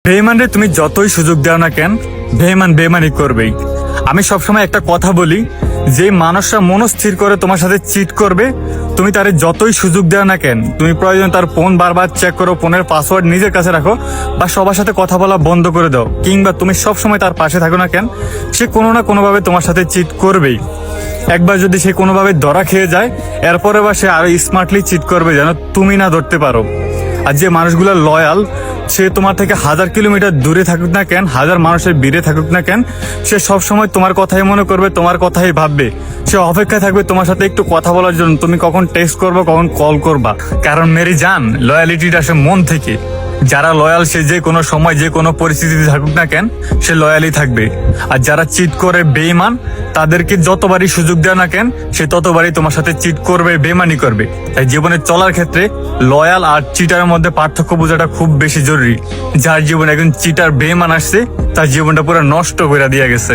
বেইমানরে তুমি যতই সুযোগ দাও না কেন, বেইমান বেইমানি করবেই। আমি সবসময় একটা কথা বলি, যে মানুষটা মনস্থির করে তোমার সাথে চিট করবে, তুমি তারে যতই সুযোগ দাও না কেন, তুমি প্রয়োজন তার ফোন বারবার চেক করো, ফোনের পাসওয়ার্ড নিজের কাছে রাখো, বা সবার সাথে কথা বলা বন্ধ করে দাও, কিংবা তুমি সবসময় তার পাশে থাকো না কেন, সে কোনো না কোনোভাবে তোমার সাথে চিট করবেই। একবার যদি সে কোনোভাবে ধরা খেয়ে যায়, এরপরে বা সে আরো স্মার্টলি চিট করবে যেন তুমি না ধরতে পারো। আর যে মানুষগুলো লয়াল, সে তোমার থেকে 1000 কিলোমিটার দূরে থাকুক না কেন, 1000 মানুষের ভিড়ে থাকুক না কেন, সে সবসময় তোমার কথাই মনে করবে, তোমার কথাই ভাববে। সে অপেক্ষায় থাকবে তোমার সাথে একটু কথা বলার জন্য, তুমি কখন টেক্সট করবা, কখন কল করবা। কারণ মেরি জান, লয়ালিটিটা আসে মন থেকে। যারা লয়াল, সে যে কোনো সময় যে কোনো পরিস্থিতিতে থাকুক না কেন, সে লয়ালই থাকবে। আর যারা চিট করে বেঈমান, তাদেরকে যতবারই সুযোগ দেয় না কেন, সে ততবারই তোমার সাথে চিট করবে, বেমানি করবে। তাই জীবনে চলার ক্ষেত্রে লয়াল আর চিটারের মধ্যে পার্থক্য বোঝাটা খুব বেশি জরুরি। যার জীবনে একজন চিটার বেঈমান আসছে, তার জীবনটা পুরো নষ্ট করে দিয়ে গেছে।